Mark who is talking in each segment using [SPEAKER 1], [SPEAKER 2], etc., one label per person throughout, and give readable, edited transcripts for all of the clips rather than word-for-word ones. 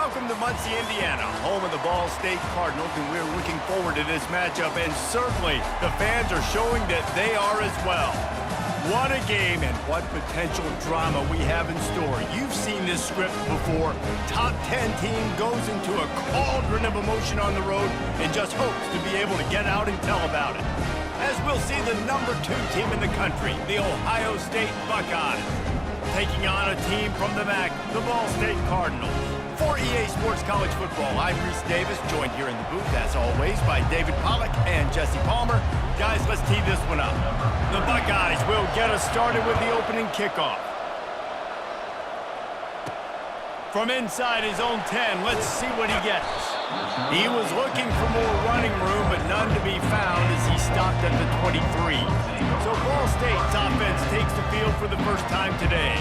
[SPEAKER 1] Welcome to Muncie, Indiana, home of the Ball State Cardinals, and we're looking forward to this matchup, and certainly the fans are showing that they are as well. What a game and what potential drama we have in store. You've seen this script before. Top 10 team goes into a cauldron of emotion on the road and just hopes to be able to get out and tell about it. As we'll see the number 2 team in the country, the Ohio State Buckeyes, taking on a team from the MAC, the Ball State Cardinals. For EA Sports College Football, I'm Reese Davis, joined here in the booth, as always, by David Pollack and Jesse Palmer. Guys, let's tee this one up. The Buckeyes will get us started with the opening kickoff. From inside his own 10, let's see what he gets. He was looking for more running room, but none to be found as he stopped at the 23. So Ball State's offense takes the field for the first time today.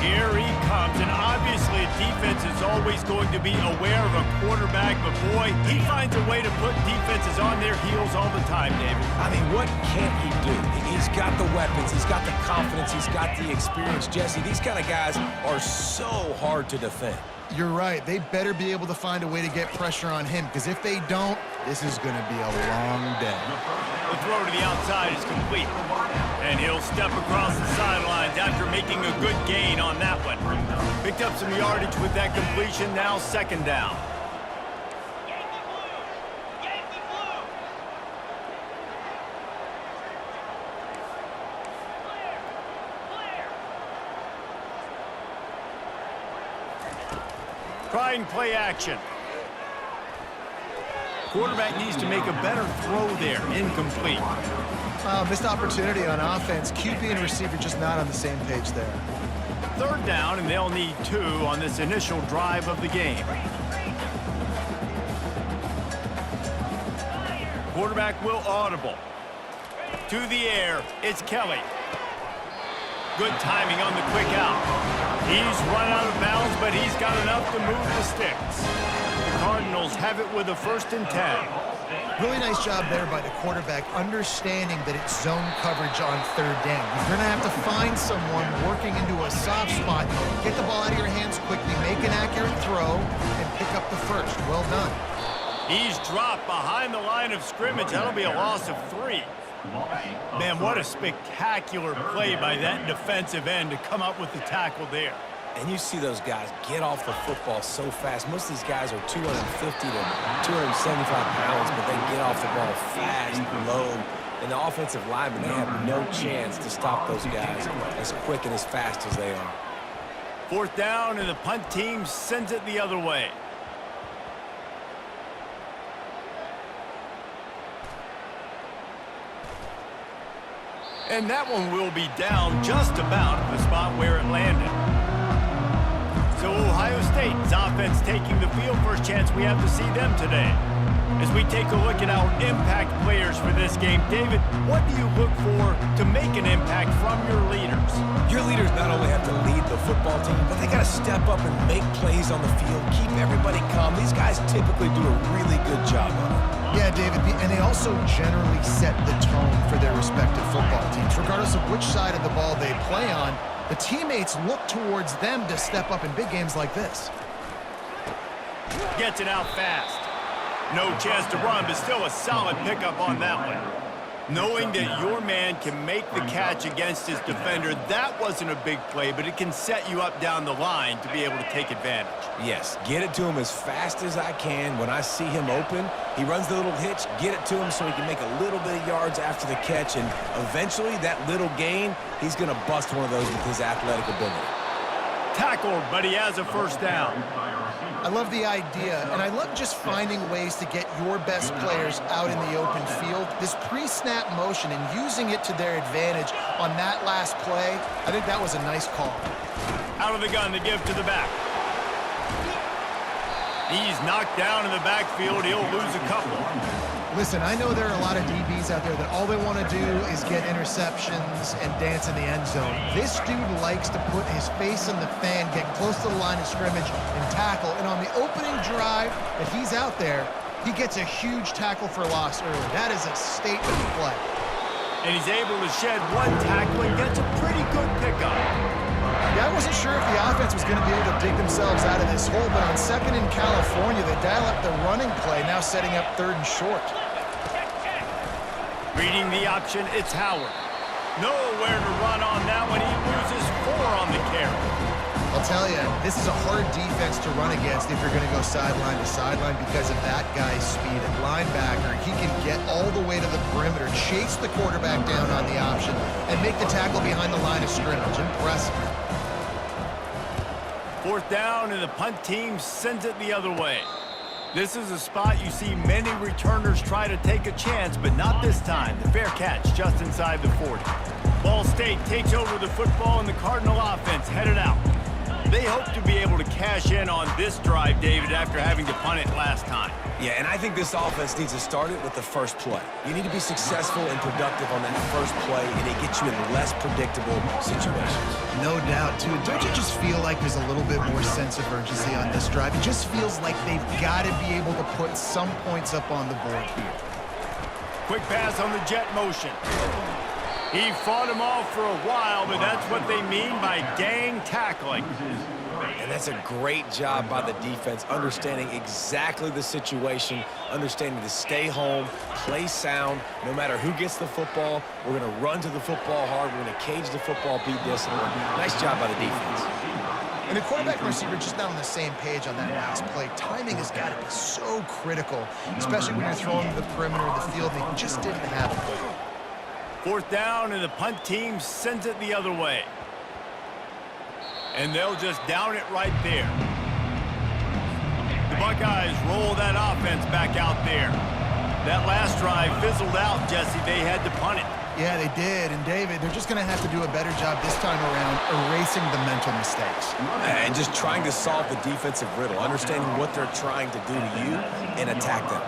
[SPEAKER 1] Here he comes, and obviously defense is always going to be aware of a quarterback, but boy, he finds a way to put defenses on their heels all the time, David.
[SPEAKER 2] I mean, what can't he do? He's got the weapons, he's got the confidence, he's got the experience. Jesse, these kind of guys are so hard to defend.
[SPEAKER 3] You're right. They better be able to find a way to get pressure on him, because if they don't, this is going to be a long day.
[SPEAKER 1] The throw to the outside is complete. And he'll step across the sidelines after making a good gain on that one. Picked up some yardage with that completion, now second down. Trying play action. Quarterback needs to make a better throw there. Incomplete.
[SPEAKER 3] Missed opportunity on offense. QB and receiver just not on the same page there.
[SPEAKER 1] Third down, and they'll need 2 on this initial drive of the game. Quarterback will audible. To the air, it's Kelly. Good timing on the quick out. He's run out of bounds, but he's got enough to move the sticks. The Cardinals have it with a 1st and 10.
[SPEAKER 3] Really nice job there by the quarterback, understanding that it's zone coverage on 3rd down. You're going to have to find someone working into a soft spot, get the ball out of your hands quickly, make an accurate throw, and pick up the 1st. Well done.
[SPEAKER 1] He's dropped behind the line of scrimmage. That'll be a loss of 3. Man, what a spectacular play by that defensive end to come up with the tackle there.
[SPEAKER 2] And you see those guys get off the football so fast. Most of these guys are 250 to 275 pounds, but they get off the ball fast, low. And the offensive linemen, they have no chance to stop those guys as quick and as fast as they are.
[SPEAKER 1] 4th down, and the punt team sends it the other way. And that one will be down just about at the spot where it landed. So Ohio State's offense taking the field. First chance we have to see them today. As we take a look at our impact players for this game, David, what do you look for to make an impact from your leaders?
[SPEAKER 2] Your leaders not only have to lead the football team, but they got to step up and make plays on the field, keep everybody calm. These guys typically do a really good job of it.
[SPEAKER 3] Yeah, David, and they also generally set the tone for their respective football teams. Regardless of which side of the ball they play on, the teammates look towards them to step up in big games like this.
[SPEAKER 1] Gets it out fast. No chance to run, but still a solid pickup on that one. Knowing that your man can make the catch against his defender, that wasn't a big play, but it can set you up down the line to be able to take advantage.
[SPEAKER 2] Yes, get it to him as fast as I can. When I see him open, he runs the little hitch, get it to him so he can make a little bit of yards after the catch, and eventually that little gain, he's going to bust one of those with his athletic ability.
[SPEAKER 1] Tackled, but he has a 1st down.
[SPEAKER 3] I love the idea, and I love just finding ways to get your best players out in the open field. This pre-snap motion and using it to their advantage on that last play, I think that was a nice call.
[SPEAKER 1] Out of the gun to give to the back. He's knocked down in the backfield. He'll lose a couple.
[SPEAKER 3] Listen, I know there are a lot of DBs out there that all they want to do is get interceptions and dance in the end zone. This dude likes to put his face in the fan, get close to the line of scrimmage, and tackle. And on the opening drive that he's out there, he gets a huge tackle for loss early. That is a statement play.
[SPEAKER 1] And he's able to shed 1 tackle and gets a pretty good pickup.
[SPEAKER 3] Yeah, I wasn't sure if the offense was going to be able to dig themselves out of this hole, but on second in California, they dial up the running play, now setting up third and short.
[SPEAKER 1] Reading the option, it's Howard. Nowhere to run on that one. He loses 4 on the carry.
[SPEAKER 3] I'll tell you, this is a hard defense to run against if you're going to go sideline to sideline because of that guy's speed. At linebacker, he can get all the way to the perimeter, chase the quarterback down on the option, and make the tackle behind the line of scrimmage. Impressive.
[SPEAKER 1] 4th down, and the punt team sends it the other way. This is a spot you see many returners try to take a chance, but not this time. The fair catch just inside the 40. Ball State takes over the football, and the Cardinal offense headed out. They hope to be able to cash in on this drive, David, after having to punt it last time.
[SPEAKER 2] Yeah, and I think this offense needs to start it with the first play. You need to be successful and productive on that first play, and it gets you in less predictable situations.
[SPEAKER 3] No doubt, too. Don't you just feel like there's a little bit more sense of urgency on this drive? It just feels like they've got to be able to put some points up on the board here.
[SPEAKER 1] Quick pass on the jet motion. He fought him off for a while, but that's what they mean by gang tackling.
[SPEAKER 2] And that's a great job by the defense, understanding exactly the situation, understanding to stay home, play sound. No matter who gets the football, we're going to run to the football hard. We're going to cage the football, be disciplined. Nice job by the defense.
[SPEAKER 3] And the quarterback and receiver just not on the same page on that last play. Timing has got to be so critical, especially when you're throwing to the perimeter of the field. They just didn't have it.
[SPEAKER 1] 4th down, and the punt team sends it the other way. And they'll just down it right there. The Buckeyes roll that offense back out there. That last drive fizzled out, Jesse. They had to punt it.
[SPEAKER 3] Yeah, they did. And, David, they're just going to have to do a better job this time around erasing the mental mistakes.
[SPEAKER 2] And just trying to solve the defensive riddle, understanding what they're trying to do to you and attack them.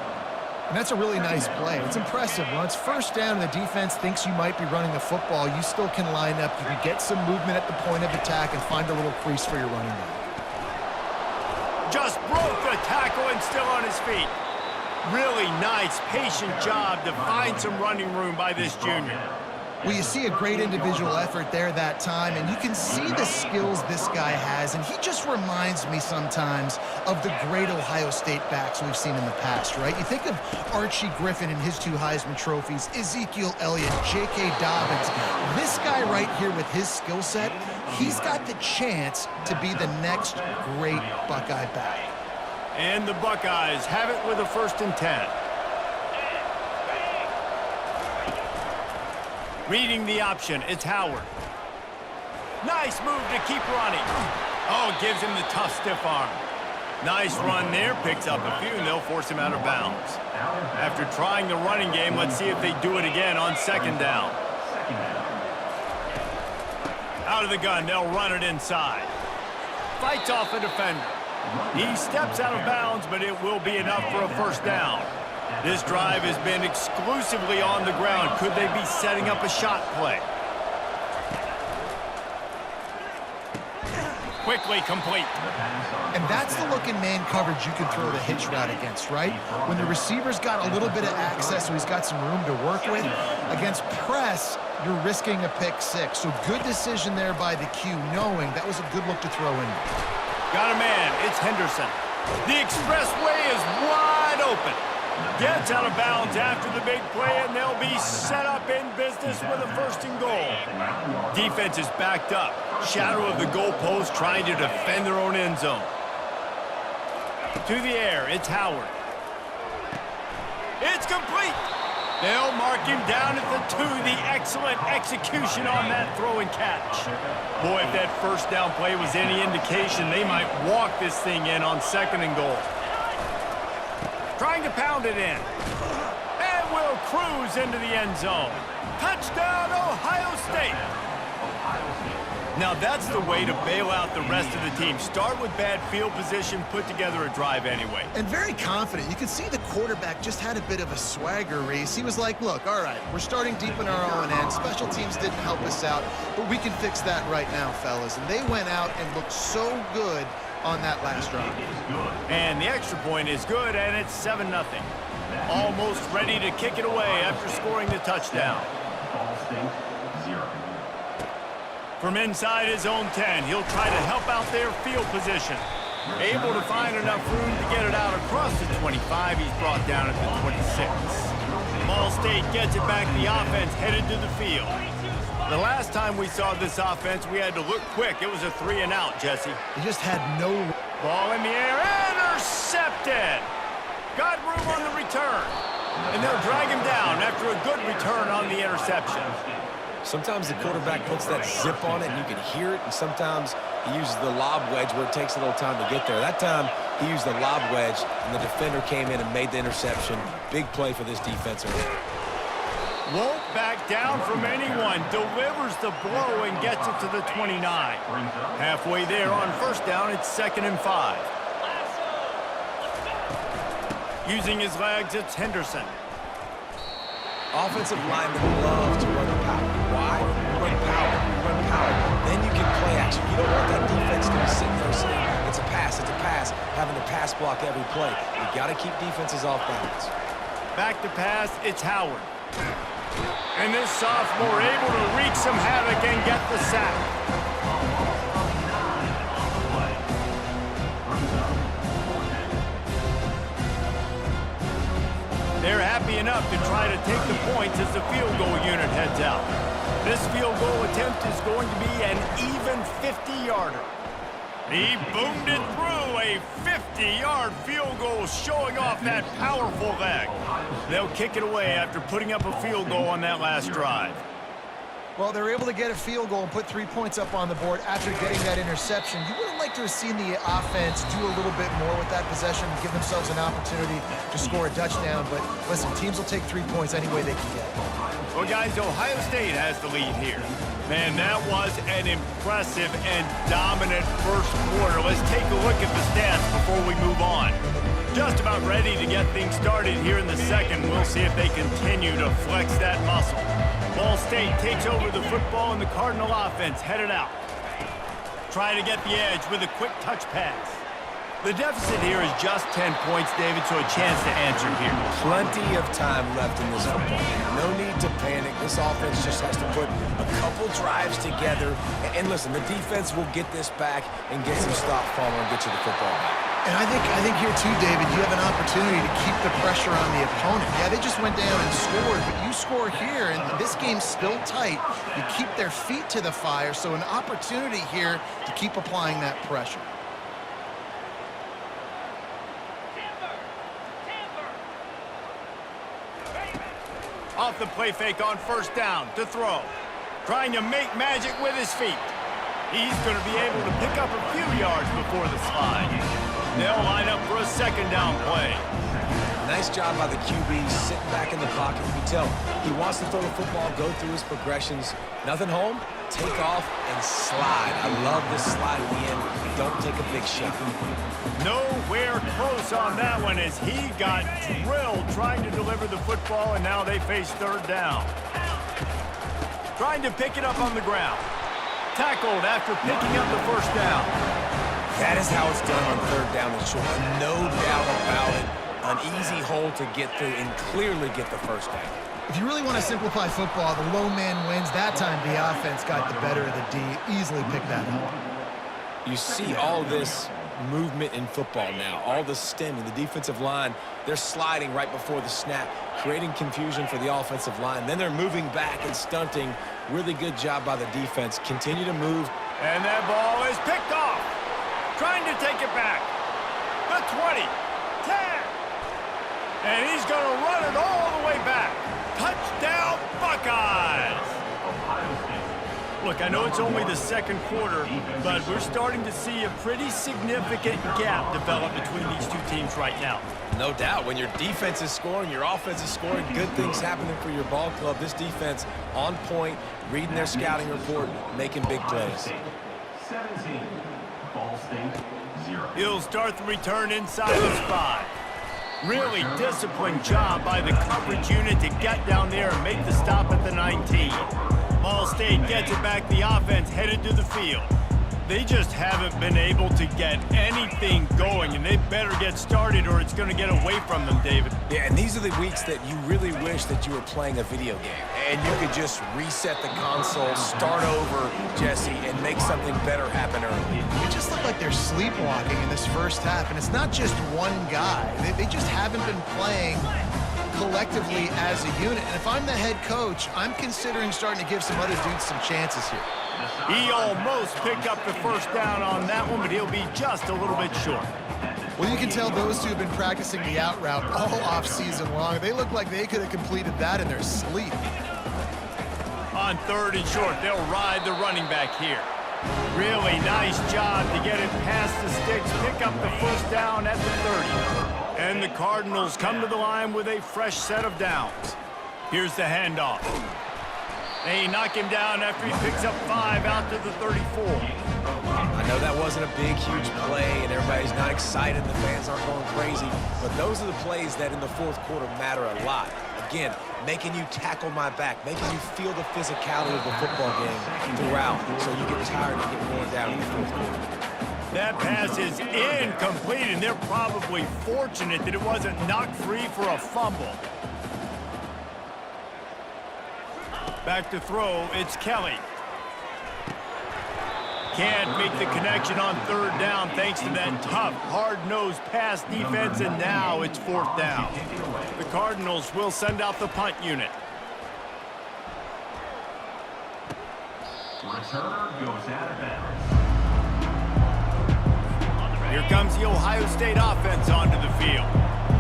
[SPEAKER 3] And that's a really nice play. It's impressive. When it's 1st down and the defense thinks you might be running the football, you still can line up. You can get some movement at the point of attack and find a little crease for your running back.
[SPEAKER 1] Just broke the tackle and still on his feet. Really nice, patient job to find some running room by this junior.
[SPEAKER 3] Well, you see a great individual effort there that time, and you can see the skills this guy has, and he just reminds me sometimes of the great Ohio State backs we've seen in the past, right? You think of Archie Griffin and his 2 Heisman trophies, Ezekiel Elliott, J.K. Dobbins. This guy right here with his skill set, he's got the chance to be the next great Buckeye back.
[SPEAKER 1] And the Buckeyes have it with a 1st and 10. Reading the option, it's Howard. Nice move to keep running. Oh, gives him the tough stiff arm. Nice run there, picks up a few, and they'll force him out of bounds. After trying the running game, let's see if they do it again on 2nd down. Out of the gun, they'll run it inside. Fights off a defender. He steps out of bounds, but it will be enough for a 1st down. This drive has been exclusively on the ground. Could they be setting up a shot play? Quickly complete.
[SPEAKER 3] And that's the look in man coverage you can throw the hitch route against, right? When the receiver's got a little bit of access, so he's got some room to work with. Against press, you're risking a pick 6. So good decision there by the Q, knowing that was a good look to throw in.
[SPEAKER 1] Got a man. It's Henderson. The expressway is wide open. Gets out of bounds after the big play, and they'll be set up in business with a 1st and goal. Defense is backed up. Shadow of the goalpost trying to defend their own end zone. To the air, it's Howard. It's complete. They'll mark him down at the 2. The excellent execution on that throw and catch. Boy, if that 1st down play was any indication, they might walk this thing in on 2nd and goal. Trying to pound it in. And will cruise into the end zone. Touchdown, Ohio State. Now that's the way to bail out the rest of the team. Start with bad field position, put together a drive anyway.
[SPEAKER 3] And very confident. You could see the quarterback just had a bit of a swagger, Reese. He was like, look, all right, we're starting deep in our own end. Special teams didn't help us out, but we can fix that right now, fellas. And they went out and looked so good on that last drive.
[SPEAKER 1] And the extra point is good, and it's 7-0. Almost ready to kick it away after scoring the touchdown. From inside his own 10, he'll try to help out their field position. Able to find enough room to get it out across the 25. He's brought down at the 26. Ball State gets it back. The offense headed to the field. The last time we saw this offense, we had to look quick. It was a 3-and-out, Jesse.
[SPEAKER 3] He just had no...
[SPEAKER 1] Ball in the air. Intercepted. Got room on the return. And they'll drag him down after a good return on the interception.
[SPEAKER 2] Sometimes the quarterback puts that zip on it and you can hear it, and sometimes he uses the lob wedge where it takes a little time to get there. That time, he used the lob wedge, and the defender came in and made the interception. Big play for this defense.
[SPEAKER 1] Won't back down from anyone. Delivers the blow and gets it to the 29. Halfway there on first down, it's 2nd and 5. Using his legs, it's Henderson.
[SPEAKER 2] Offensive linemen love to run the power. Why? Run power. Run power. Then you can play action. You don't want that defense to be sitting there saying, it's a pass, having to pass block every play. You got to keep defenses off balance.
[SPEAKER 1] Back to pass, it's Howard. And this sophomore able to wreak some havoc and get the sack. They're happy enough to try to take the points as the field goal unit heads out. This field goal attempt is going to be an even 50-yarder. He boomed it through, a 50-yard field goal showing off that powerful leg. They'll kick it away after putting up a field goal on that last drive.
[SPEAKER 3] Well, they're able to get a field goal and put 3 points up on the board after getting that interception. You would have liked to have seen the offense do a little bit more with that possession and give themselves an opportunity to score a touchdown. But listen, teams will take 3 points any way they can get.
[SPEAKER 1] Well, guys, Ohio State has the lead here. Man, that was an impressive and dominant first quarter. Let's take a look at the stats before we move on. Just about ready to get things started here in the second. We'll see if they continue to flex that muscle. Ball State takes over the football and the Cardinal offense headed out. Trying to get the edge with a quick touch pass. The deficit here is just 10 points, David, so a chance to answer here.
[SPEAKER 2] Plenty of time left in this football game. No need to panic. This offense just has to put a couple drives together. And listen, the defense will get this back and get some stop follow and get you the football back.
[SPEAKER 3] And I think here too, David, you have an opportunity to keep the pressure on the opponent. Yeah, they just went down and scored, but you score here, and this game's still tight. You keep their feet to the fire, so an opportunity here to keep applying that pressure.
[SPEAKER 1] Off the play fake on first down to throw. Trying to make magic with his feet. He's going to be able to pick up a few yards before the slide. They'll line up for a second down play.
[SPEAKER 2] Nice job by the QB sitting back in the pocket. You can tell he wants to throw the football, go through his progressions. Nothing home, take off and slide. I love this slide at the end. Don't take a big shot.
[SPEAKER 1] Nowhere close on that one as he got drilled trying to deliver the football, and now they face third down. Trying to pick it up on the ground. Tackled after picking up the first down.
[SPEAKER 2] That is how it's done on third down and short. No doubt about it. An easy hole to get through and clearly get the first down.
[SPEAKER 3] If you really want to simplify football, the low man wins. That time the offense got the better of the D. Easily picked that up.
[SPEAKER 2] You see all this movement in football now, all the stemming, the defensive line, they're sliding right before the snap, creating confusion for the offensive line. Then they're moving back and stunting. Really good job by the defense. Continue to move.
[SPEAKER 1] And that ball is picked off. Trying to take it back. The 20, 10. And he's going to run it all the way back. Touchdown, Buckeyes. Look, I know it's only the second quarter, but we're starting to see a pretty significant gap develop between these two teams right now.
[SPEAKER 2] No doubt. When your defense is scoring, your offense is scoring, good things happening for your ball club. This defense on point, reading their scouting report, making big plays.
[SPEAKER 4] 17, Ball State 0.
[SPEAKER 1] He'll start the return inside his 5. Really disciplined job by the coverage unit to get down there and make the stop at the 19. Ball State gets it back. The offense headed to the field. They just haven't been able to get anything going, and they better get started or it's going to get away from them, David.
[SPEAKER 2] Yeah, and these are the weeks that you really wish that you were playing a video game and you could just reset the console, start over, Jesse, and make something better happen early.
[SPEAKER 3] It just looked like they're sleepwalking in this first half, and it's not just one guy. They just haven't been playing collectively as a unit. And if I'm the head coach, I'm considering starting to give some other dudes some chances here.
[SPEAKER 1] He almost picked up the first down on that one, but he'll be just a little bit short.
[SPEAKER 3] Well, you can tell those two have been practicing the out route all off-season long. They look like they could have completed that in their sleep.
[SPEAKER 1] On 3rd and short, they'll ride the running back here. Really nice job to get it past the sticks, pick up the first down at the 30. And the Cardinals come to the line with a fresh set of downs. Here's the handoff. They knock him down after he picks up 5 out to the 34.
[SPEAKER 2] I know that wasn't a big, huge play, and everybody's not excited. The fans aren't going crazy. But those are the plays that in the fourth quarter matter a lot. Again, making you tackle my back, making you feel the physicality of the football game throughout so you get tired and get worn down in the fourth quarter.
[SPEAKER 1] That pass is incomplete, and they're probably fortunate that it wasn't knocked free for a fumble. Back to throw, it's Kelly. Can't make the connection on 3rd down thanks to that tough, hard-nosed pass defense, and now it's 4th down. The Cardinals will send out the punt unit.
[SPEAKER 4] Returner goes out of bounds.
[SPEAKER 1] Here comes the Ohio State offense onto the field.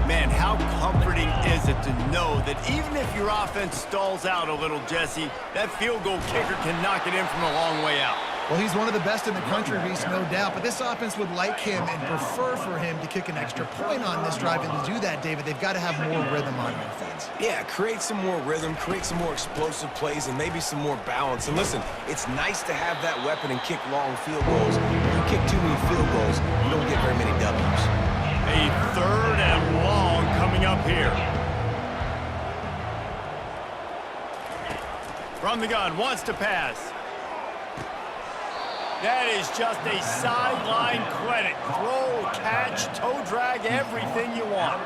[SPEAKER 1] Man, how comforting is it to know that even if your offense stalls out a little, Jesse, that field goal kicker can knock it in from a long way out.
[SPEAKER 3] Well, he's one of the best in the country, Reese, no doubt. But this offense would like him and prefer for him to kick an extra point on this drive. And to do that, David, they've got to have more rhythm on offense.
[SPEAKER 2] Yeah, create some more rhythm, create some more explosive plays, and maybe some more balance. And listen, it's nice to have that weapon and kick long field goals. If you kick too many field goals, you don't get very many W's.
[SPEAKER 1] A 3rd and long coming up here. From the gun, wants to pass. That is just a sideline credit. Throw, catch, toe drag, everything you want.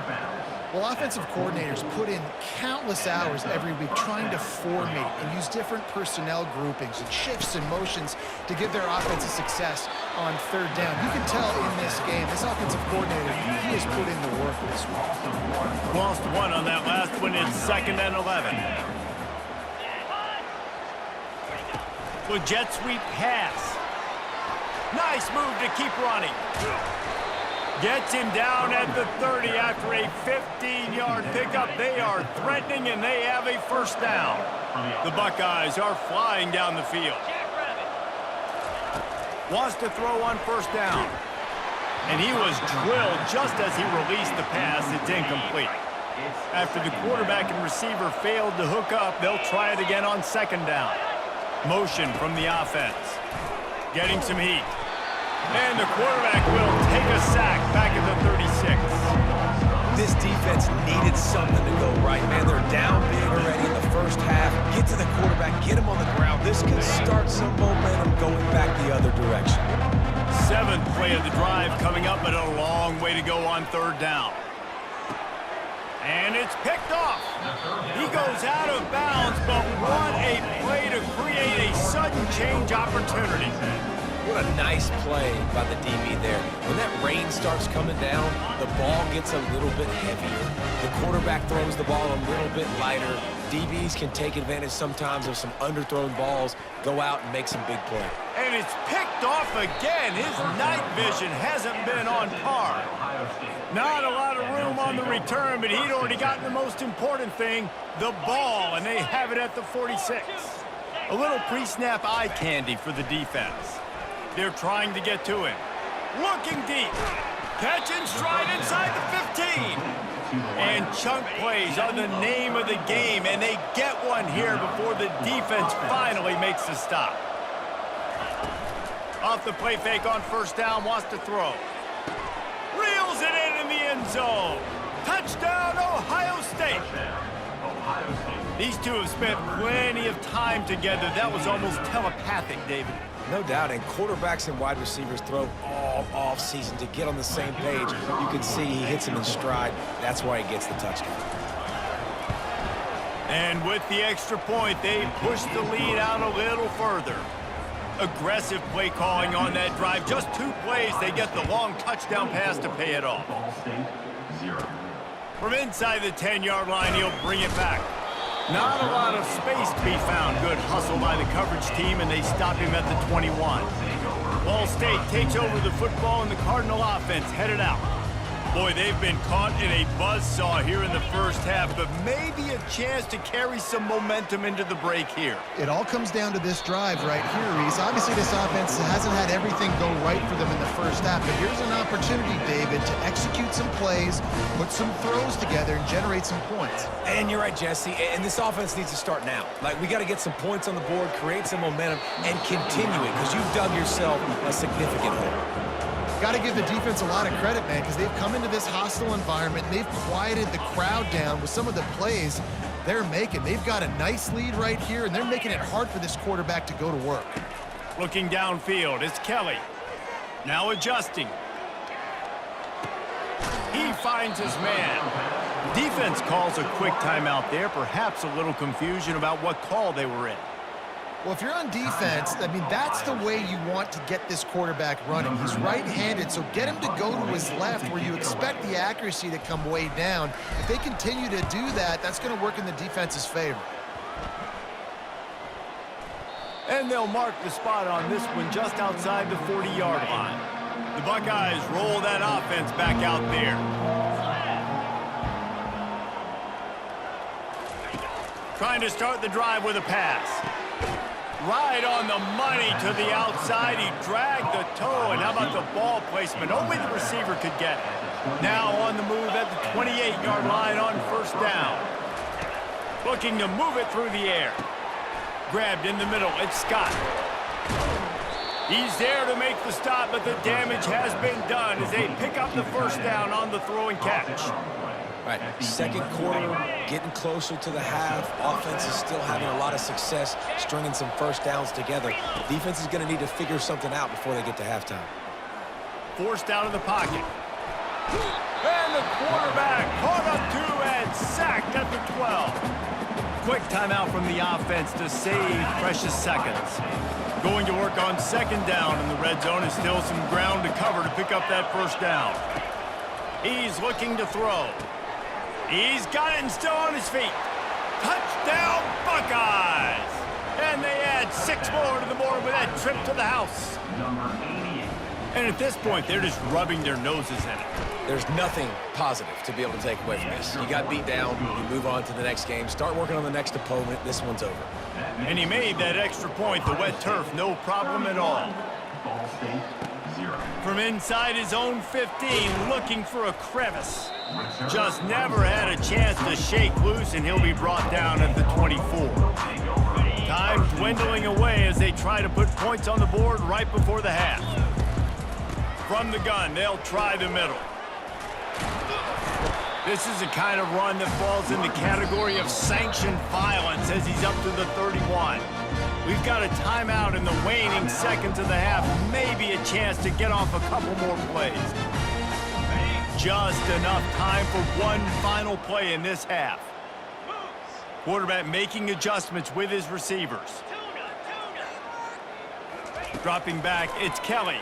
[SPEAKER 3] Well, offensive coordinators put in countless hours every week trying to formate and use different personnel groupings and shifts and motions to give their offensive success on 3rd down. You can tell in this game, this offensive coordinator, he has put in the work this week.
[SPEAKER 1] Lost 1 on that last one. It's 2nd and 11. With jet sweep pass. Nice move to keep running. Gets him down at the 30 after a 15-yard pickup. They are threatening, and they have a first down. The Buckeyes are flying down the field. Wants to throw on 1st down. And he was drilled just as he released the pass. It's incomplete. After the quarterback and receiver failed to hook up, they'll try it again on 2nd down. Motion from the offense. Getting some heat. And the quarterback will take a sack back at the 36.
[SPEAKER 2] This defense needed something to go right, man. They're down big already in the first half. Get to the quarterback, get him on the ground. This could start some momentum going back the other direction.
[SPEAKER 1] 7th play of the drive coming up, but a long way to go on 3rd down. And it's picked off. He goes out of bounds, but what a play to create a sudden change opportunity.
[SPEAKER 2] What a nice play by the DB there. When that rain starts coming down, the ball gets a little bit heavier. The quarterback throws the ball a little bit lighter. DBs can take advantage sometimes of some underthrown balls, go out and make some big plays.
[SPEAKER 1] And it's picked off again. His night vision hasn't been on par. Not a lot of room on the return, but he'd already gotten the most important thing, the ball, and they have it at the 46. A little pre-snap eye candy for the defense. They're trying to get to him. Looking deep. Catch and stride inside the 15. And chunk plays are the name of the game, and they get one here before the defense finally makes the stop. Off the play fake on 1st down, wants to throw. Reels it in the end zone. Touchdown, Ohio State. These two have spent plenty of time together. That was almost telepathic, David.
[SPEAKER 2] No doubt, and quarterbacks and wide receivers throw all off-season to get on the same page. You can see he hits him in stride. That's why he gets the touchdown.
[SPEAKER 1] And with the extra point, they push the lead out a little further. Aggressive play calling on that drive. Just 2 plays, they get the long touchdown pass to pay it off.
[SPEAKER 4] Ball State, 0.
[SPEAKER 1] From inside the 10-yard line, he'll bring it back. Not a lot of space to be found. Good hustle by the coverage team, and they stop him at the 21. Ball State takes over the football, and the Cardinal offense headed out. Boy, they've been caught in a buzzsaw here in the first half, but maybe a chance to carry some momentum into the break here.
[SPEAKER 3] It all comes down to this drive right here, Reese. Obviously, this offense hasn't had everything go right for them in the first half, but here's an opportunity, David, to execute some plays, put some throws together, and generate some points.
[SPEAKER 2] And you're right, Jesse, and this offense needs to start now. Like, we got to get some points on the board, create some momentum, and continue it, because you've dug yourself a significant hole.
[SPEAKER 3] Got to give the defense a lot of credit, man, because they've come into this hostile environment, and they've quieted the crowd down with some of the plays they're making. They've got a nice lead right here, and they're making it hard for this quarterback to go to work.
[SPEAKER 1] Looking downfield, it's Kelly. Now adjusting. He finds his man. Defense calls a quick timeout there, perhaps a little confusion about what call they were in.
[SPEAKER 3] Well, if you're on defense, I mean, that's the way you want to get this quarterback running. He's right-handed, so get him to go to his left where you expect the accuracy to come way down. If they continue to do that, that's going to work in the defense's favor.
[SPEAKER 1] And they'll mark the spot on this one just outside the 40-yard line. The Buckeyes roll that offense back out there. Trying to start the drive with a pass. Right on the money to the outside. He dragged the toe, and how about the ball placement? Only the receiver could get it. Now on the move at the 28-yard line on first down. Looking to move it through the air. Grabbed in the middle. It's Scott. He's there to make the stop, but the damage has been done as they pick up the first down on the throw and catch.
[SPEAKER 2] Right, second quarter, getting closer to the half. Offense is still having a lot of success stringing some first downs together. Defense is going to need to figure something out before they get to halftime.
[SPEAKER 1] Forced out of the pocket. And the quarterback caught up to and sacked at the 12. Quick timeout from the offense to save precious seconds. Going to work on second down in the red zone, and still some ground to cover to pick up that first down. He's looking to throw. He's got it and still on his feet. Touchdown, Buckeyes! And they add 6 more to the board with that trip to the house.
[SPEAKER 4] Number 88.
[SPEAKER 1] And at this point, they're just rubbing their noses in it.
[SPEAKER 2] There's nothing positive to be able to take away from this. You got beat down, you move on to the next game, start working on the next opponent. This one's over.
[SPEAKER 1] And he made that extra point, the wet turf, no problem at all.
[SPEAKER 4] Ball State, 0.
[SPEAKER 1] From inside his own 15, looking for a crevice. Just never had a chance to shake loose, and he'll be brought down at the 24. Time dwindling away as they try to put points on the board right before the half. From the gun, they'll try the middle. This is the kind of run that falls in the category of sanctioned violence as he's up to the 31. We've got a timeout in the waning seconds of the half, maybe a chance to get off a couple more plays. Just enough time for one final play in this half. Quarterback making adjustments with his receivers. Dropping back, it's Kelly.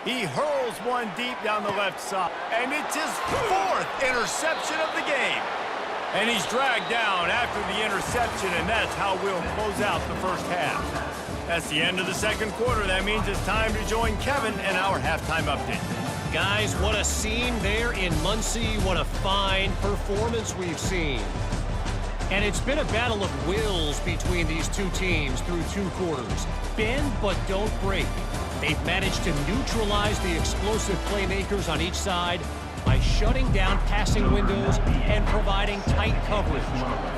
[SPEAKER 1] He hurls one deep down the left side, and it's his 4th interception of the game. And he's dragged down after the interception, and that's how we'll close out the first half. That's the end of the second quarter. That means it's time to join Kevin and our halftime update.
[SPEAKER 5] Guys, what a scene there in Muncie. What a fine performance we've seen. And it's been a battle of wills between these two teams through 2 quarters. Bend but don't break. They've managed to neutralize the explosive playmakers on each side by shutting down passing windows and providing tight coverage.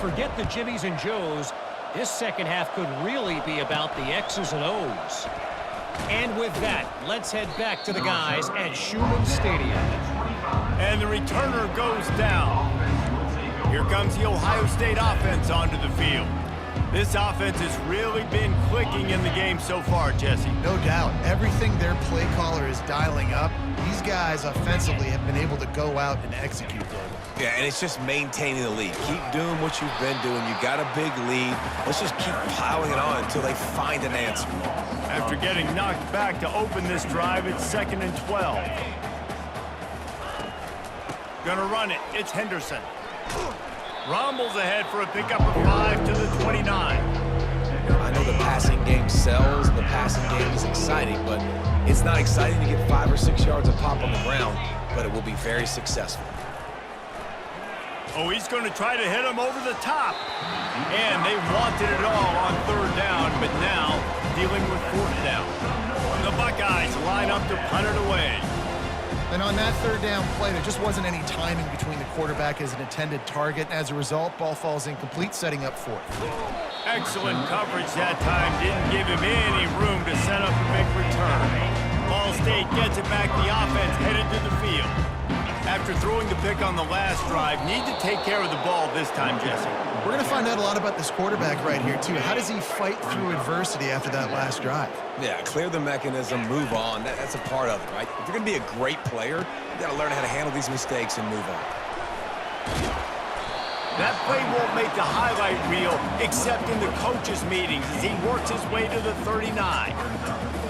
[SPEAKER 5] Forget the Jimmies and Joes. This second half could really be about the X's and O's. And with that, let's head back to the guys at Schumann Stadium.
[SPEAKER 1] And the returner goes down. Here comes the Ohio State offense onto the field. This offense has really been clicking in the game so far, Jesse.
[SPEAKER 3] No doubt. Everything their play caller is dialing up, these guys offensively have been able to go out and execute, David.
[SPEAKER 2] Yeah, and it's just maintaining the lead. Keep doing what you've been doing. You got a big lead. Let's just keep piling it on until they find an answer.
[SPEAKER 1] After getting knocked back to open this drive, it's 2nd and 12. Gonna run it. It's Henderson. Rumbles ahead for a pickup of 5 to the 29.
[SPEAKER 2] I know the passing game sells, and the passing game is exciting, but it's not exciting to get 5 or 6 yards of pop on the ground, but it will be very successful.
[SPEAKER 1] Oh, he's going to try to hit him over the top. And they wanted it all on 3rd down, but now dealing with 4th down. The Buckeyes line up to punt it away.
[SPEAKER 3] And on that 3rd down play, there just wasn't any timing between the quarterback as an intended target. As a result, ball falls incomplete, setting up 4th.
[SPEAKER 1] Excellent coverage that time. Didn't give him any room to set up a big return. Ball State gets it back. The offense headed to the field. After throwing the pick on the last drive, need to take care of the ball this time, Jesse.
[SPEAKER 3] We're going to find out a lot about this quarterback right here, too. How does he fight through adversity after that last drive?
[SPEAKER 2] Yeah, clear the mechanism, move on. That's a part of it, right? If you're going to be a great player, you got to learn how to handle these mistakes and move on.
[SPEAKER 1] That play won't make the highlight reel except in the coaches' meetings as he works his way to the 39.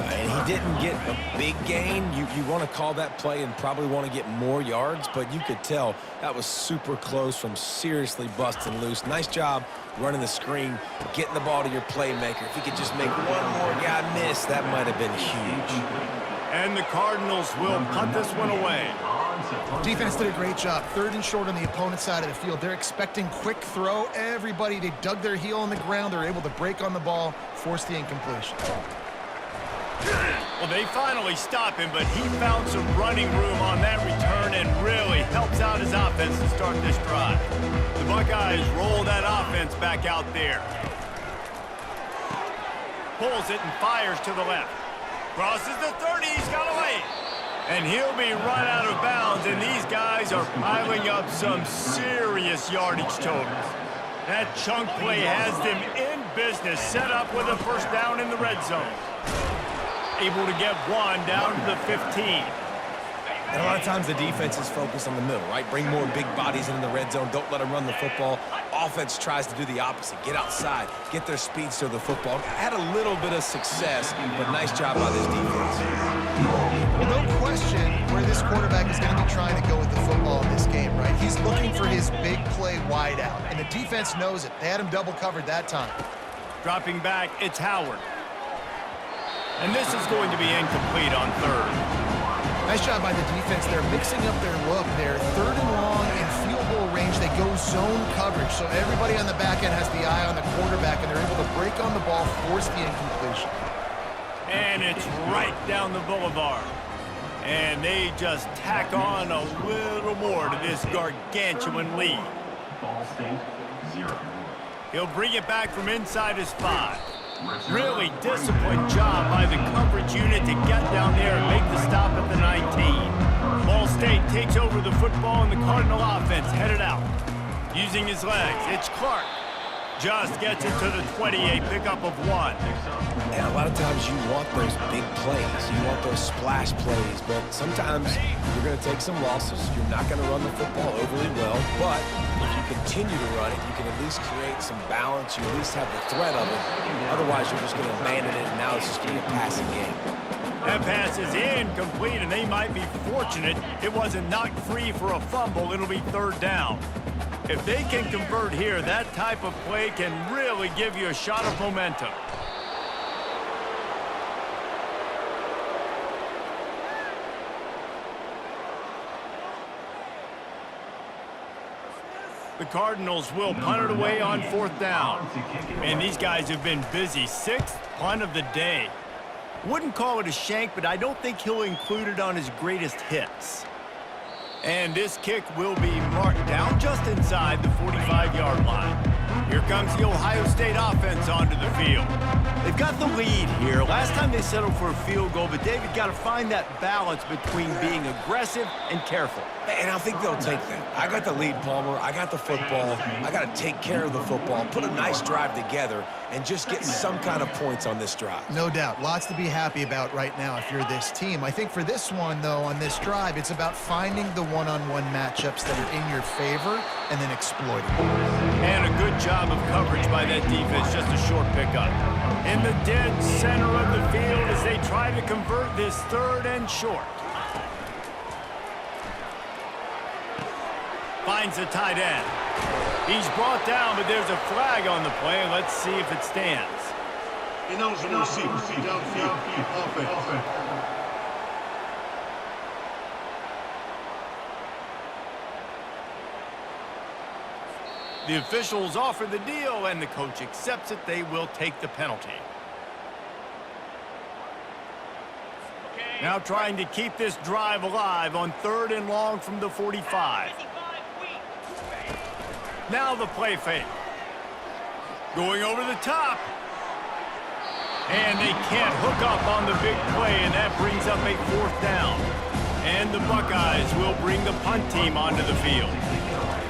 [SPEAKER 2] And he didn't get a big gain. You want to call that play and probably want to get more yards, but you could tell that was super close from seriously busting loose. Nice job running the screen, getting the ball to your playmaker. If he could just make one more guy miss, that might have been huge.
[SPEAKER 1] And the Cardinals will punt this one away.
[SPEAKER 3] Defense did a great job. 3rd and short on the opponent's side of the field. They're expecting quick throw. Everybody, they dug their heel on the ground. They're able to break on the ball, force the incompletion.
[SPEAKER 1] Well, they finally stop him, but he found some running room on that return and really helps out his offense to start this drive. The Buckeyes roll that offense back out there. Pulls it and fires to the left. Crosses the 30, he's got away. And he'll be run out of bounds, and these guys are piling up some serious yardage totals. That chunk play has them in business, set up with a 1st down in the red zone. Able to get 1 down to the 15.
[SPEAKER 2] And a lot of times the defense is focused on the middle, right? Bring more big bodies into the red zone. Don't let them run the football. Offense tries to do the opposite. Get outside. Get their speeds to the football. Had a little bit of success, but nice job by this defense.
[SPEAKER 3] Well, no question where this quarterback is going to be trying to go with the football in this game, right? He's looking for his big play wide out, and the defense knows it. They had him double covered that time.
[SPEAKER 1] Dropping back, it's Howard. And this is going to be incomplete on 3rd.
[SPEAKER 3] Nice job by the defense. They're mixing up their look. They're 3rd and long in field goal range. They go zone coverage, so everybody on the back end has the eye on the quarterback, and they're able to break on the ball, force the incompletion.
[SPEAKER 1] And it's right down the boulevard. And they just tack on a little more to this gargantuan lead.
[SPEAKER 4] Ball State 0.
[SPEAKER 1] He'll bring it back from inside his 5. Really disciplined job by the coverage unit to get down there and make the stop at the 19. Ball State takes over the football and the Cardinal offense headed out. Using his legs, it's Clark. Just gets it to the 28, pickup of 1.
[SPEAKER 2] And a lot of times you want those big plays. You want those splash plays, but sometimes you're going to take some losses. You're not going to run the football overly well, but if you continue to run it, you can at least create some balance. You at least have the threat of it. Otherwise, you're just going to abandon it, and now it's just going to be a passing game.
[SPEAKER 1] That pass is incomplete, and they might be fortunate it wasn't knocked free for a fumble. It'll be 3rd down. If they can convert here, that type of play can really give you a shot of momentum. The Cardinals will punt it away on 4th down. And these guys have been busy. 6th punt of the day. Wouldn't call it a shank, but I don't think he'll include it on his greatest hits. And this kick will be marked down just inside the 45-yard line. Here comes the Ohio State offense onto the field. They've got the lead here. Last time they settled for a field goal, but David got to find that balance between being aggressive and careful.
[SPEAKER 2] And I think they'll take that. I got the lead, Palmer. I got the football. I got to take care of the football, put a nice drive together, and just get some kind of points on this drive.
[SPEAKER 3] No doubt. Lots to be happy about right now if you're this team. I think for this one, though, on this drive, it's about finding the one-on-one matchups that are in your favor and then exploiting them.
[SPEAKER 1] And a good job of coverage by that defense, just a short pickup. In the dead center of the field as they try to convert this 3rd and short. Finds the tight end. He's brought down, but there's a flag on the play. Let's see if it stands.
[SPEAKER 6] Ineligible receiver, downfield, offense.
[SPEAKER 1] The officials offer the deal, and the coach accepts it. They will take the penalty. Now trying to keep this drive alive on 3rd and long from the 45. Now the play fake. Going over the top. And they can't hook up on the big play, and that brings up a 4th down. And the Buckeyes will bring the punt team onto the field.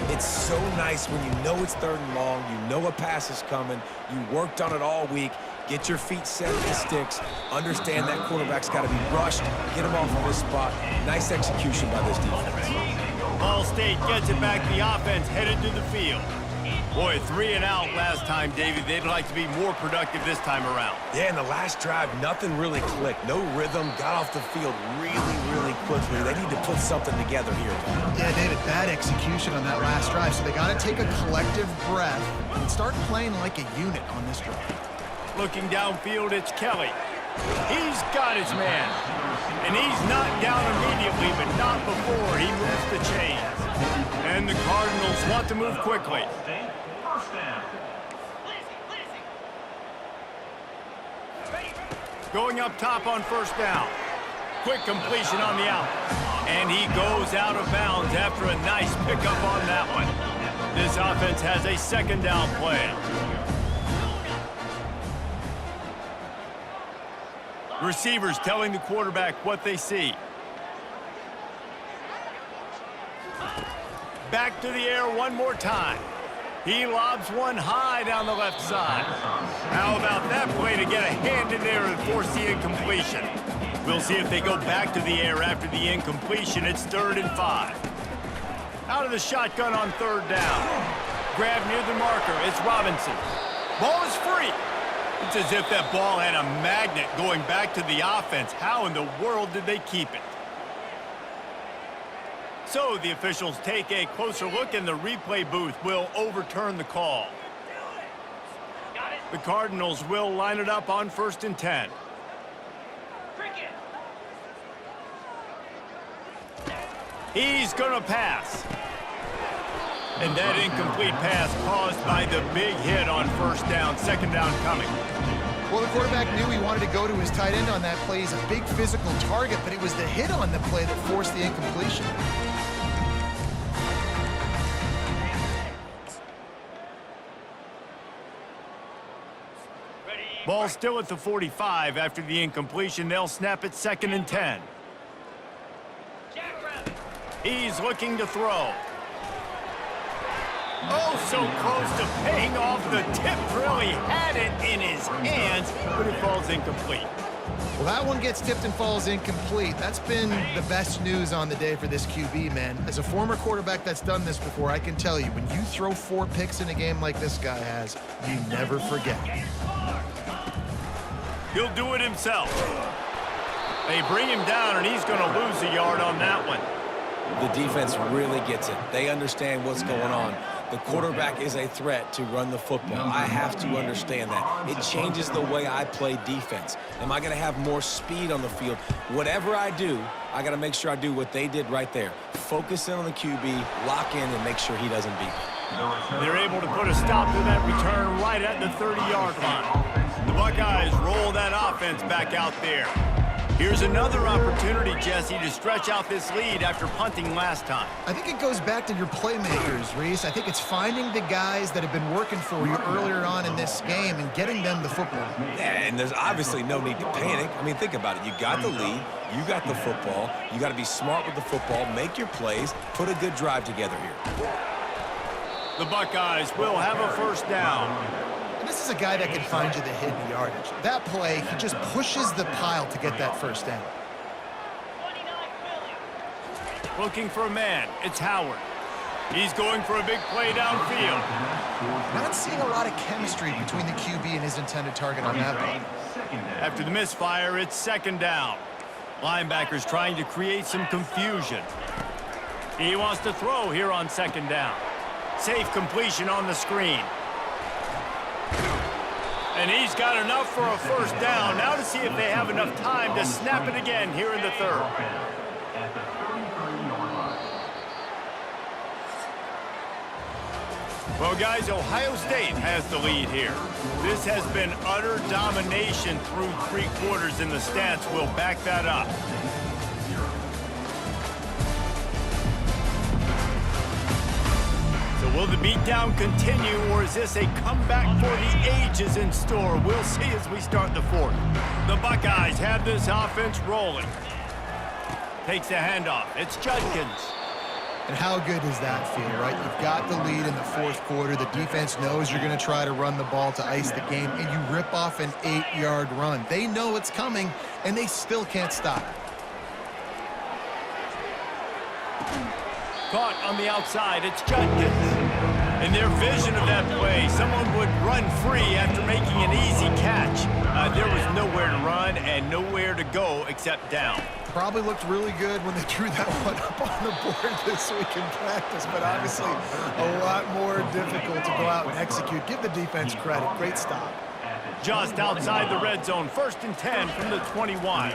[SPEAKER 2] It's so nice when you know it's 3rd and long, you know a pass is coming, you worked on it all week, get your feet set in the sticks, understand that quarterback's got to be rushed, get him off of this spot. Nice execution by this defense.
[SPEAKER 1] Ball State gets it back. The offense headed to the field. Boy, 3 and out last time, David. They'd like to be more productive this time around.
[SPEAKER 2] Yeah, in the last drive, nothing really clicked. No rhythm, got off the field really quickly. They need to put something together here.
[SPEAKER 3] Yeah, David, bad execution on that last drive, so they got to take a collective breath and start playing like a unit on this drive.
[SPEAKER 1] Looking downfield, it's Kelly. He's got his man. And he's not down immediately, but not before he moves the chains. And the Cardinals want to move quickly.
[SPEAKER 4] First down.
[SPEAKER 1] Going up top on 1st down. Quick completion on the out. And he goes out of bounds after a nice pickup on that one. This offense has a 2nd down play. Receivers telling the quarterback what they see. Back to the air one more time. He lobs one high down the left side. How about that play to get a hand in there and force the incompletion? We'll see if they go back to the air after the incompletion. It's 3rd and 5. Out of the shotgun on 3rd down. Grab near the marker. It's Robinson. Ball is free. It's as if that ball had a magnet going back to the offense. How in the world did they keep it? So the officials take a closer look, and the replay booth will overturn the call. The Cardinals will line it up on 1st and 10. He's going to pass. And that incomplete pass caused by the big hit on 1st down, 2nd down coming.
[SPEAKER 3] Well, the quarterback knew he wanted to go to his tight end on that play. He's a big physical target, but it was the hit on the play that forced the incompletion.
[SPEAKER 1] Ball still at the 45 after the incompletion. They'll snap it 2nd and 10. He's looking to throw. Oh, so close to paying off the tip drill. He had it in his hands, but it falls incomplete.
[SPEAKER 3] Well, that one gets tipped and falls incomplete. That's been the best news on the day for this QB, man. As a former quarterback that's done this before, I can tell you, when you throw 4 picks in a game like this guy has, you never forget.
[SPEAKER 1] He'll do it himself. They bring him down, and he's going to lose a yard on that one.
[SPEAKER 2] The defense really gets it. They understand what's going on. The quarterback is a threat to run the football. I have to understand that. It changes the way I play defense. Am I going to have more speed on the field? Whatever I do, I got to make sure I do what they did right there. Focus in on the QB, lock in, and make sure he doesn't beat me.
[SPEAKER 1] They're able to put a stop to that return right at the 30-yard line. The Buckeyes roll that offense back out there. Here's another opportunity, Jesse, to stretch out this lead after punting last time.
[SPEAKER 3] I think it goes back to your playmakers, Reese. I think it's finding the guys that have been working for you earlier on in this game and getting them the football.
[SPEAKER 2] Yeah, and there's obviously no need to panic. I mean, think about it. You got the lead. You got the football. You got to be smart with the football, make your plays, put a good drive together here.
[SPEAKER 1] The Buckeyes will have a first down.
[SPEAKER 3] And this is a guy that can find you the hidden yardage. That play, he just pushes the pile to get that first down.
[SPEAKER 1] Looking for a man. It's Howard. He's going for a big play downfield.
[SPEAKER 3] Not seeing a lot of chemistry between the QB and his intended target on that play.
[SPEAKER 1] After the misfire, it's second down. Linebackers trying to create some confusion. He wants to throw here on second down. Safe completion on the screen. And he's got enough for a first down. Now to see if they have enough time to snap it again here in the third.
[SPEAKER 4] At the 33-yard line.
[SPEAKER 1] Well, guys, Ohio State has the lead here. This has been utter domination through 3 quarters, and the stats will back that up. So will the beatdown continue, or is this a comeback for the ages in store? We'll see as we start the fourth. The Buckeyes have this offense rolling. Takes the handoff. It's Judkins.
[SPEAKER 3] And how good does that feel, right? You've got the lead in the fourth quarter. The defense knows you're going to try to run the ball to ice the game, and you rip off an 8-yard run. They know it's coming, and they still can't stop it.
[SPEAKER 1] Caught on the outside, it's Judkins. In their vision of that play, someone would run free after making an easy catch. There was nowhere to run and nowhere to go except down.
[SPEAKER 3] Probably looked really good when they drew that one up on the board this week in practice, but obviously a lot more difficult to go out and execute. Give the defense credit. Great stop.
[SPEAKER 1] Just outside the red zone, 1st and 10 from the 21.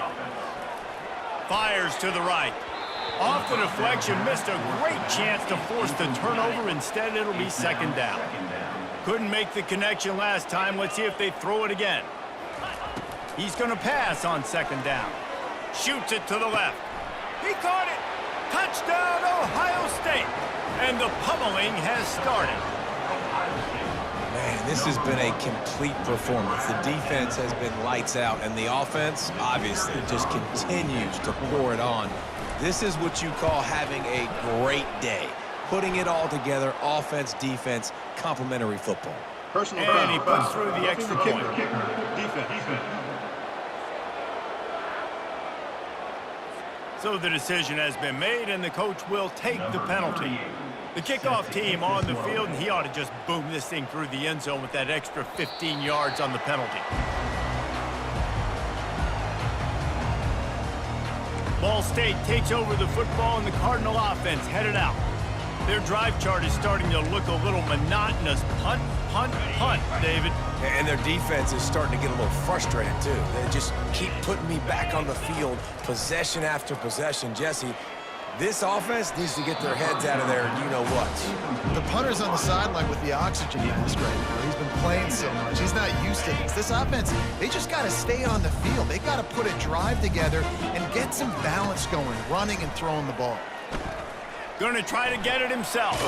[SPEAKER 1] Fires to the right. Off the deflection, missed a great chance to force the turnover. Instead, it'll be second down. Couldn't make the connection last time. Let's see if they throw it again. He's going to pass on second down. Shoots it to the left. He caught it. Touchdown, Ohio State. And the pummeling has started.
[SPEAKER 2] Man, this has been a complete performance. The defense has been lights out, and the offense, obviously, just continues to pour it on. This is what you call having a great day. Putting it all together, offense, defense, complementary football.
[SPEAKER 6] Personal
[SPEAKER 1] And he
[SPEAKER 6] foul.
[SPEAKER 1] puts through the extra point.
[SPEAKER 6] Defense.
[SPEAKER 1] So the decision has been made, and the coach will take the penalty. The kickoff team on the field, and he ought to just boom this thing through the end zone with that extra 15 yards on the penalty. Ball State takes over the football, and the Cardinal offense headed out. Their drive chart is starting to look a little monotonous. Punt, punt, punt, David.
[SPEAKER 2] And their defense is starting to get a little frustrated, too. They just keep putting me back on the field, possession after possession. Jesse, this offense needs to get their heads out of there, you-know-what.
[SPEAKER 3] The punter's on the sideline with the oxygen mask right now. He's been playing so much. He's not used to this. This offense, they just got to stay on the field. They got to put a drive together and get some balance going, running and throwing the ball.
[SPEAKER 1] Going to try to get it himself.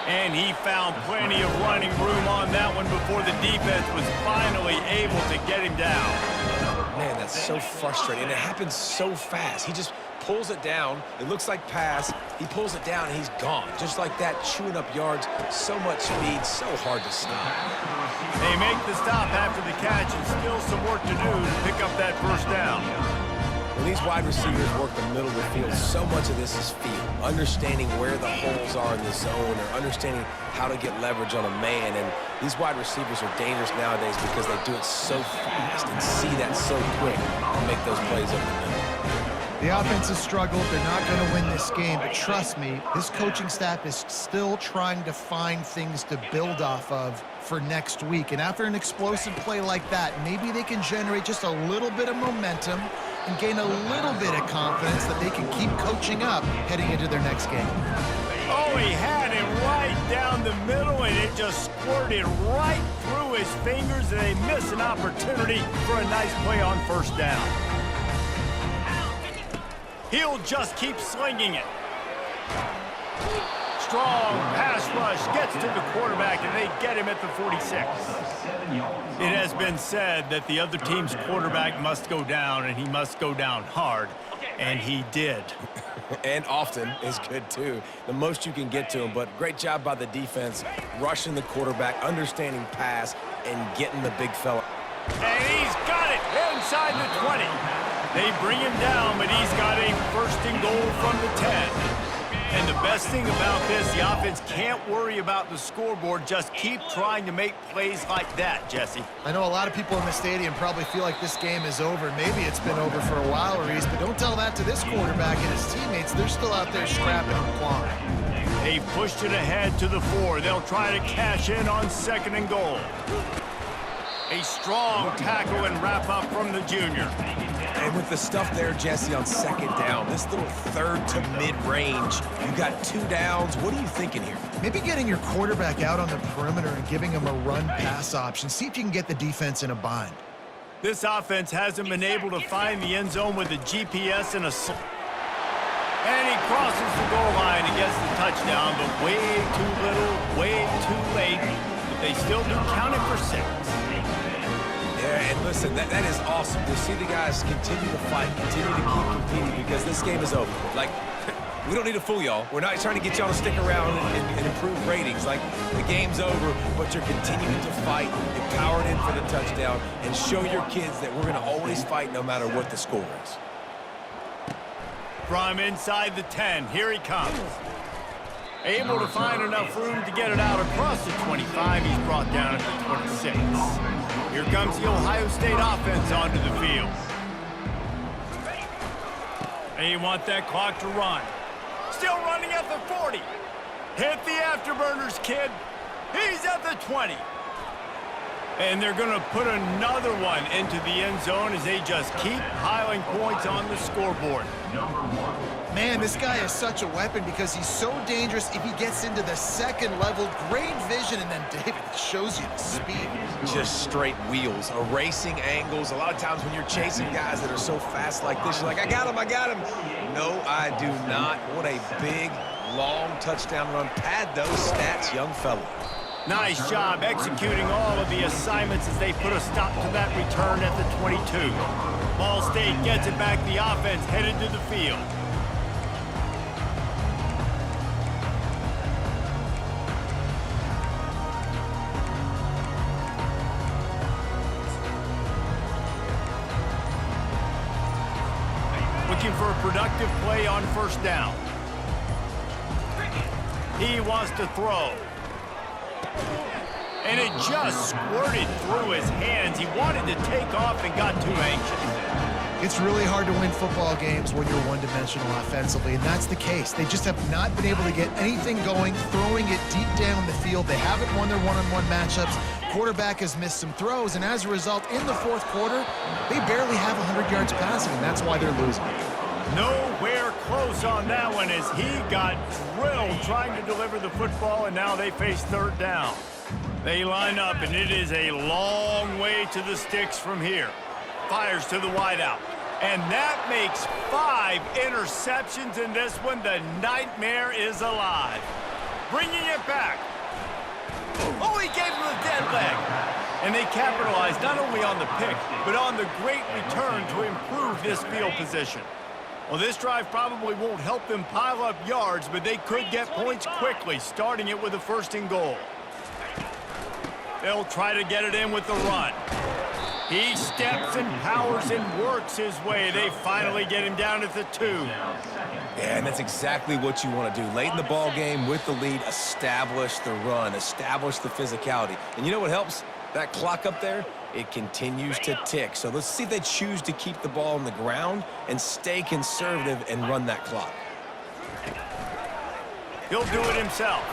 [SPEAKER 1] And he found plenty of running room on that one before the defense was finally able to get him down.
[SPEAKER 2] Man, that's so frustrating, and it happens so fast. He just pulls it down. It looks like pass. He pulls it down, and he's gone. Just like that, chewing up yards. So much speed, so hard to stop.
[SPEAKER 1] They make the stop after the catch, and still some work to do to pick up that first down.
[SPEAKER 2] When these wide receivers work the middle of the field, so much of this is feel. Understanding where the holes are in the zone, or understanding how to get leverage on a man. And these wide receivers are dangerous nowadays because they do it so fast and see that so quick and make those plays over the middle.
[SPEAKER 3] The offense has struggled. They're not going to win this game. But trust me, this coaching staff is still trying to find things to build off of for next week. And after an explosive play like that, maybe they can generate just a little bit of momentum and gain a little bit of confidence that they can keep coaching up heading into their next game.
[SPEAKER 1] Oh, he had it right down the middle, and it just squirted right through his fingers, and they miss an opportunity for a nice play on first down. He'll just keep slinging it. Strong pass rush gets to the quarterback, and they get him at the 46. It has been said that the other team's quarterback must go down, and he must go down hard, and he did.
[SPEAKER 2] And often is good, too. The most you can get to him, but great job by the defense, rushing the quarterback, understanding pass, and getting the big fella.
[SPEAKER 1] And he's got it inside the 20. They bring him down, but he's got a first and goal from the 10. And the best thing about this, the offense can't worry about the scoreboard. Just keep trying to make plays like that, Jesse.
[SPEAKER 3] I know a lot of people in the stadium probably feel like this game is over. Maybe it's been over for a while, Reese, but don't tell that to this quarterback and his teammates. They're still out there scrapping and clawing.
[SPEAKER 1] They've pushed it ahead to the 4. They'll try to cash in on second and goal. A strong tackle and wrap up from the junior.
[SPEAKER 2] And with the stuff there, Jesse, on second down, this little third to mid-range, you got 2 downs. What are you thinking here?
[SPEAKER 3] Maybe getting your quarterback out on the perimeter and giving him a run-pass option. See if you can get the defense in a bind.
[SPEAKER 1] This offense hasn't been able to find the end zone with a GPS and a... And he crosses the goal line and gets the touchdown, but way too little, way too late. But they still do count it for 6.
[SPEAKER 2] Yeah, and listen, that is awesome to see the guys continue to fight, continue to keep competing, because this game is over. Like, we don't need to fool y'all. We're not trying to get y'all to stick around and improve ratings. Like, the game's over, but you're continuing to fight. You powered in for the touchdown, and show your kids that we're going to always fight no matter what the score is.
[SPEAKER 1] From inside the 10, here he comes. Able to find enough room to get it out across the 25. He's brought down at the 26. Here comes the Ohio State offense onto the field. They want that clock to run. Still running at the 40. Hit the afterburners, kid. He's at the 20. And they're going to put another one into the end zone as they just keep piling points on the scoreboard.
[SPEAKER 3] Man, this guy is such a weapon because he's so dangerous if he gets into the second level. Great vision, and then David shows you the speed.
[SPEAKER 2] Just straight wheels, erasing angles. A lot of times when you're chasing guys that are so fast like this, you're like, I got him, I got him. No, I do not. What a big, long touchdown run. Pad those stats, young fella.
[SPEAKER 1] Nice job executing all of the assignments as they put a stop to that return at the 22. Ball State gets it back. The offense headed to the field. Looking for a productive play on first down. He wants to throw. And it just squirted through his hands. He wanted to take off and got too anxious.
[SPEAKER 3] It's really hard to win football games when you're one-dimensional offensively, and that's the case. They just have not been able to get anything going, throwing it deep down the field. They haven't won their one-on-one matchups. Quarterback has missed some throws, and as a result, in the fourth quarter, they barely have 100 yards passing, and that's why they're losing.
[SPEAKER 1] Nowhere close on that one as he got drilled trying to deliver the football, and now they face third down. They line up, and it is a long way to the sticks from here. Fires to the wideout. And that makes 5 interceptions in this one. The nightmare is alive. Bringing it back. Oh, he gave him a dead leg. And they capitalized not only on the pick, but on the great return to improve this field position. Well, this drive probably won't help them pile up yards, but they could get points quickly, starting it with a first and goal. They'll try to get it in with the run. He steps and powers and works his way. They finally get him down at the 2.
[SPEAKER 2] Yeah, and that's exactly what you want to do. Late in the ball game with the lead, establish the run, establish the physicality. And you know what helps? That clock up there, it continues to tick. So let's see if they choose to keep the ball on the ground and stay conservative and run that clock.
[SPEAKER 1] He'll do it himself.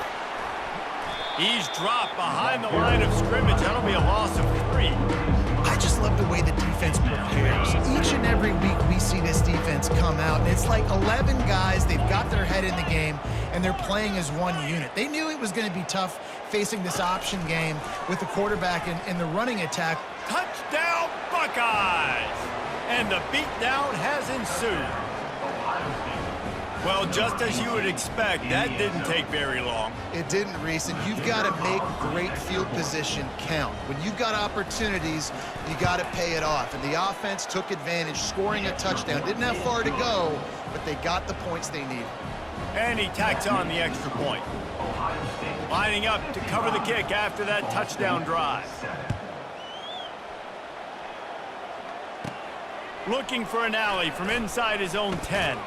[SPEAKER 1] He's dropped behind the line of scrimmage. That'll be a loss of 3.
[SPEAKER 3] I just love the way the defense prepares. Each and every week we see this defense come out, and it's like 11 guys. They've got their head in the game, and they're playing as one unit. They knew it was going to be tough facing this option game with the quarterback and the running attack.
[SPEAKER 1] Touchdown, Buckeyes! And the beatdown has ensued. Well, just as you would expect, that didn't take very long.
[SPEAKER 3] It didn't, Reese, and you've got to make great field position count. When you've got opportunities, you got to pay it off. And the offense took advantage, scoring a touchdown. Didn't have far to go, but they got the points they needed.
[SPEAKER 1] And he tacks on the extra point. Lining up to cover the kick after that touchdown drive. Looking for an alley from inside his own 10.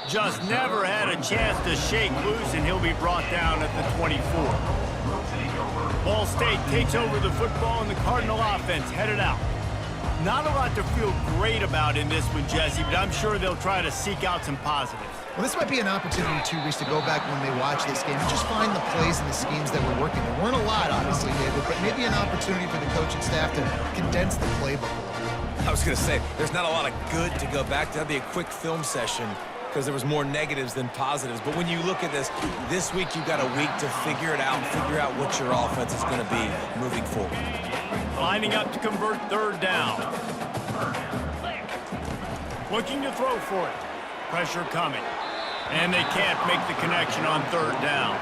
[SPEAKER 1] Just never had a chance to shake loose, and he'll be brought down at the 24. Ball State takes over the football, and the Cardinal offense headed out. Not a lot to feel great about in this one, Jesse, but I'm sure they'll try to seek out some positives.
[SPEAKER 3] Well, this might be an opportunity, too, Reese, to go back when they watch this game and just find the plays and the schemes that were working. There weren't a lot, obviously, David, but maybe an opportunity for the coaching staff to condense the playbook a little.
[SPEAKER 2] I was going to say, there's not a lot of good to go back to. That'd be a quick film session because there was more negatives than positives. But when you look at this week you've got a week to figure it out, figure out what your offense is going to be moving forward.
[SPEAKER 1] Lining up to convert third down. Looking to throw for it. Pressure coming. And they can't make the connection on third down.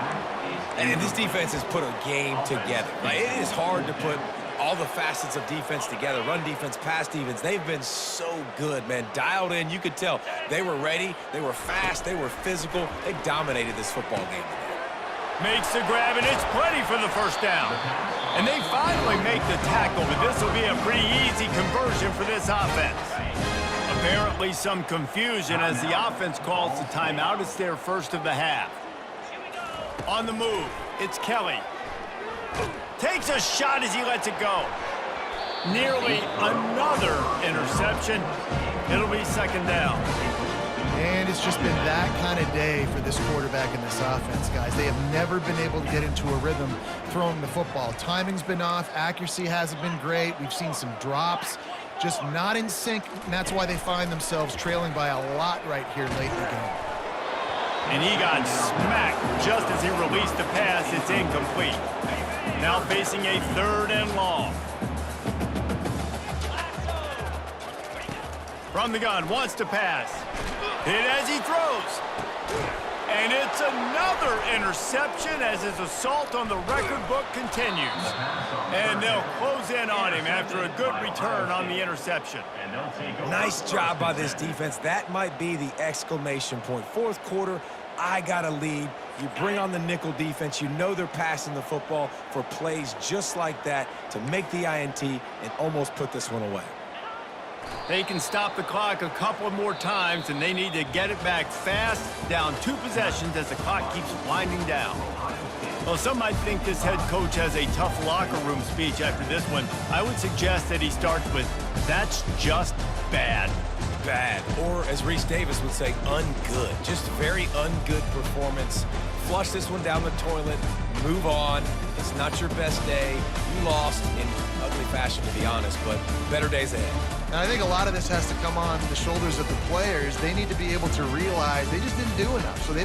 [SPEAKER 2] And this defense has put a game together. Like, it is hard to put all the facets of defense together. Run defense, pass defense. They've been so good, man. Dialed in. You could tell they were ready. They were fast. They were physical. They dominated this football game today.
[SPEAKER 1] Makes the grab, and it's plenty for the first down. And they finally make the tackle, but this will be a pretty easy conversion for this offense. Apparently some confusion as the offense calls the timeout. It's their first of the half. On the move, it's Kelly. Takes a shot as he lets it go. Nearly another interception. It'll be second down.
[SPEAKER 3] And it's just been that kind of day for this quarterback and this offense, guys. They have never been able to get into a rhythm throwing the football. Timing's been off. Accuracy hasn't been great. We've seen some drops. Just not in sync, and that's why they find themselves trailing by a lot right here late in the game.
[SPEAKER 1] And he got smacked just as he released the pass. It's incomplete. Now facing a third and long. From the gun, wants to pass. Hit as he throws. And it's another interception as his assault on the record book continues. And they'll close in on him after a good return on the interception.
[SPEAKER 2] Nice job by this defense. That might be the exclamation point. Fourth quarter, I got a lead. You bring on the nickel defense. You know they're passing the football for plays just like that to make the INT and almost put this one away.
[SPEAKER 1] They can stop the clock a couple more times, and they need to get it back fast, down 2 possessions as the clock keeps winding down. Well, some might think this head coach has a tough locker room speech after this one. I would suggest that he starts with, "That's just bad."
[SPEAKER 2] Bad, or as Reese Davis would say, ungood. Just very ungood performance. Flush this one down the toilet, move on. It's not your best day. You lost in ugly fashion, to be honest, but better days ahead.
[SPEAKER 3] And I think a lot of this has to come on the shoulders of the players. They need to be able to realize they just didn't do enough. So they've